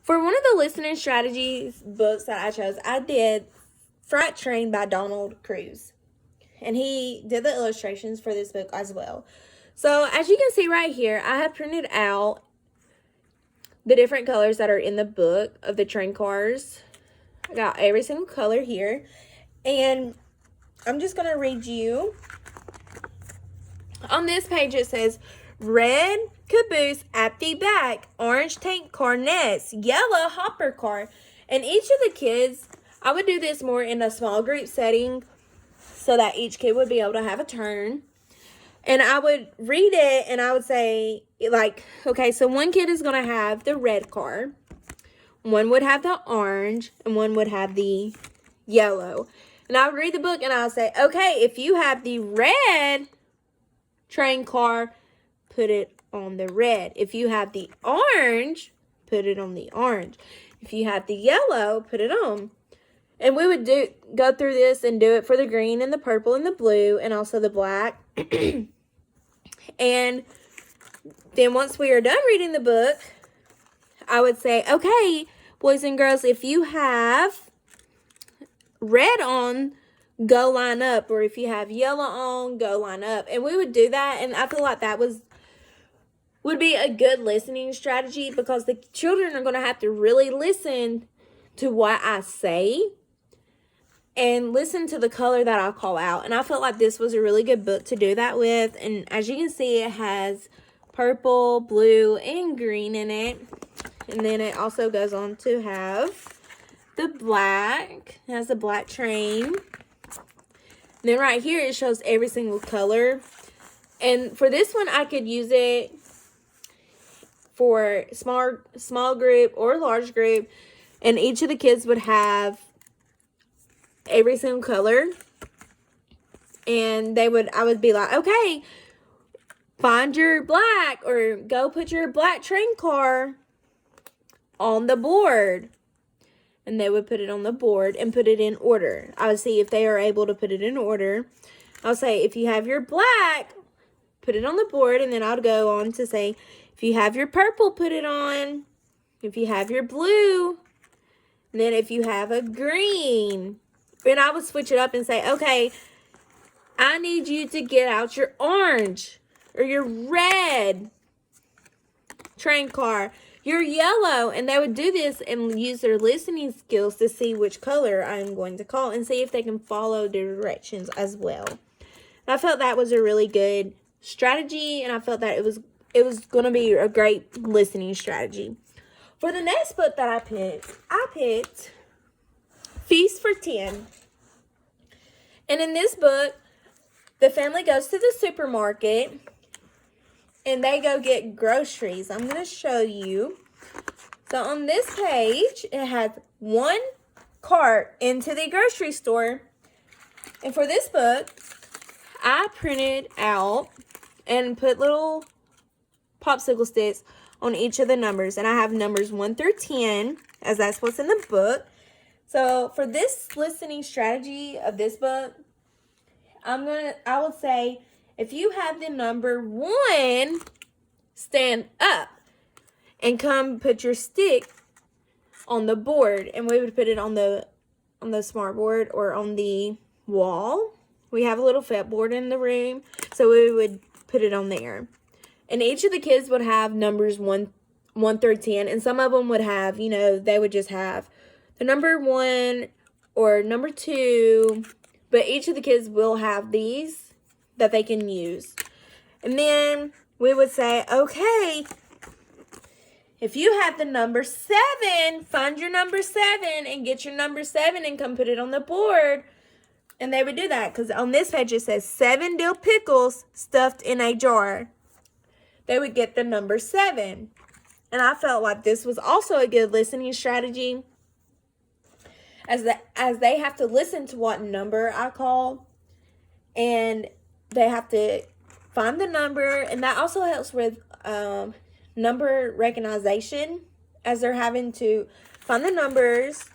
For one of the listening strategies books that I chose, I did Freight Train by Donald Cruz. And he did the illustrations for this book as well. So as you can see right here, I have printed out the different colors that are in the book of the train cars. I got every single color here. And I'm just going to read you. On this page it says, red caboose at the back, orange tank car next, yellow hopper car. And each of the kids, I would do this more in a small group setting so that each kid would be able to have a turn. And I would read it and I would say, like, okay, so one kid is going to have the red car, one would have the orange, and one would have the yellow. And I would read the book and I would say, okay, if you have the red train car, put it on the red. If you have the orange, put it on the orange. If you have the yellow, put it on. And we would go through this and do it for the green and the purple and the blue and also the black. And then once we are done reading the book, I would say, okay, boys and girls, if you have red on, go line up. Or if you have yellow on, go line up. And we would do that. And I feel like that would be a good listening strategy because the children are going to have to really listen to what I say and listen to the color that I call out. And I felt like this was a really good book to do that with. And as you can see, it has purple, blue, and green in it. And then it also goes on to have the black. It has the black train. And then right here, it shows every single color. And for this one, I could use it for small group or large group. And each of the kids would have every single color. And I would be like, okay, find your black, or go put your black train car on the board. And they would put it on the board and put it in order. I would see if they are able to put it in order. I'll say, if you have your black, put it on the board. And then I'll go on to say, if you have your purple, put it on. If you have your blue. And then if you have a green. And I would switch it up and say, okay, I need you to get out your orange or your red train car, your yellow. And they would do this and use their listening skills to see which color I'm going to call and see if they can follow the directions as well. And I felt that was a really good strategy, and I felt that it was going to be a great listening strategy. For the next book that I picked Feast for 10. And in this book, the family goes to the supermarket and they go get groceries. I'm going to show you. So on this page, it has one cart into the grocery store. And for this book, I printed out and put little popsicle sticks on each of the numbers. And I have numbers 1 through 10, as that's what's in the book. So for this listening strategy of this book, I will say, if you have the number 1, stand up and come put your stick on the board. And we would put it on the smart board or on the wall. We have a little fretboard in the room, so we would put it on there. And each of the kids would have numbers 1 through 10. And some of them would have, they would just have the number 1 or number 2. But each of the kids will have these that they can use. And then we would say, okay, if you have the number 7, find your number 7 and get your number 7 and come put it on the board. And they would do that because on this page it says 7 dill pickles stuffed in a jar. They would get the number 7. And I felt like this was also a good listening strategy, as they have to listen to what number I call, and they have to find the number, and that also helps with number recognition, as they're having to find the numbers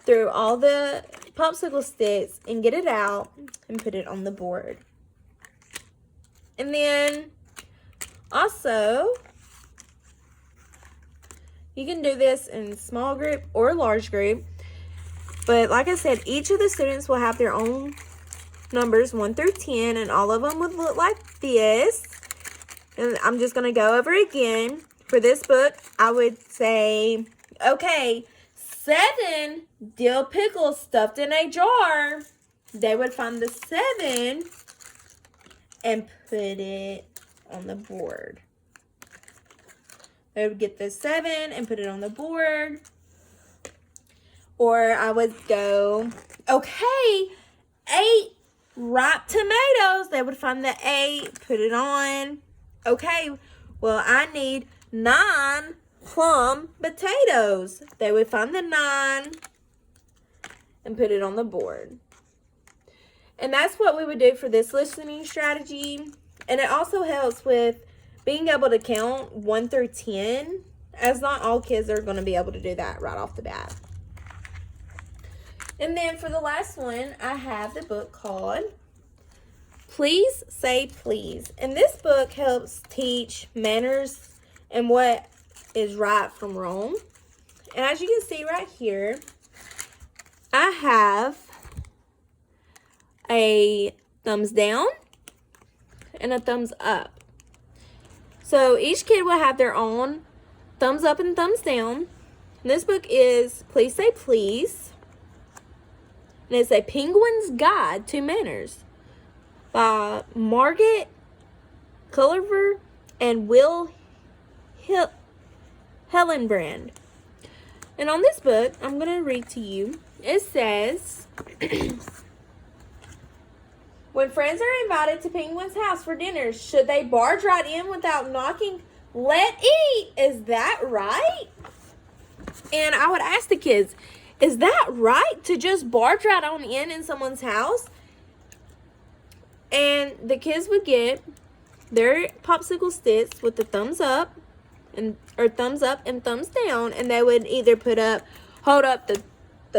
through all the popsicle sticks and get it out and put it on the board. And then also, You can do this in small group or large group. But like I said, each of the students will have their own numbers 1 through 10, and all of them would look like this. And I'm just going to go over again. For this book, I would say, okay, 7 dill pickles stuffed in a jar. They would find the 7 and put it on the board. They would get the 7 and put it on the board. Or I would go, okay, 8 ripe tomatoes. They would find the 8, put it on. Okay, well, I need 9 plum potatoes. They would find the 9 and put it on the board. And that's what we would do for this listening strategy. And it also helps with being able to count 1 through 10, as not all kids are going to be able to do that right off the bat. And then for the last one, I have the book called Please Say Please. And this book helps teach manners and what is right from wrong. And as you can see right here, I have a thumbs down and a thumbs up. So each kid will have their own thumbs up and thumbs down. And this book is Please Say Please. And it's a Penguin's Guide to Manners by Margaret Culliver and Will Hellenbrand. And on this book, I'm going to read to you. It says, when friends are invited to Penguin's house for dinner, should they barge right in without knocking? Let eat. Is that right? And I would ask the kids, is that right to just barge right on in someone's house? And the kids would get their popsicle sticks with the thumbs up and thumbs up and thumbs down, and they would either hold up the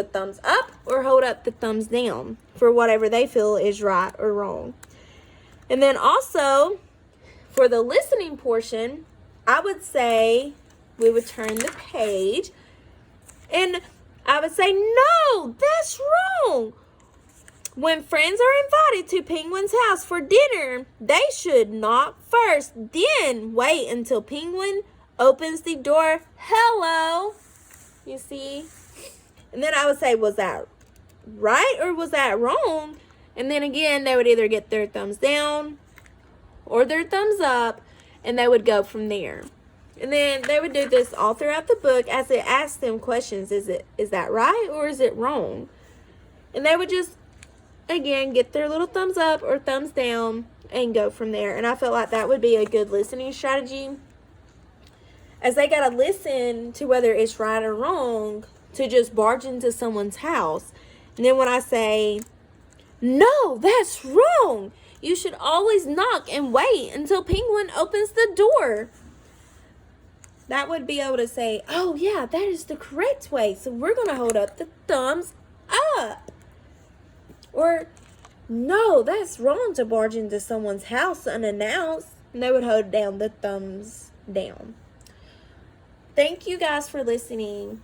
thumbs up or hold up the thumbs down for whatever they feel is right or wrong. And then also for the listening portion, I would say we would turn the page and I would say, no, that's wrong. When friends are invited to Penguin's house for dinner, they should knock first, then wait until Penguin opens the door. Hello. You see? And then I would say, was that right or was that wrong? And then again, they would either get their thumbs down or their thumbs up, and they would go from there. And then they would do this all throughout the book as it asked them questions. Is that right or is it wrong? And they would just, again, get their little thumbs up or thumbs down and go from there. And I felt like that would be a good listening strategy, as they got to listen to whether it's right or wrong to just barge into someone's house. And then when I say, no, that's wrong, you should always knock and wait until Penguin opens the door. That would be able to say, oh, yeah, that is the correct way. So we're going to hold up the thumbs up. Or, no, that's wrong to barge into someone's house unannounced. And they would hold down the thumbs down. Thank you guys for listening.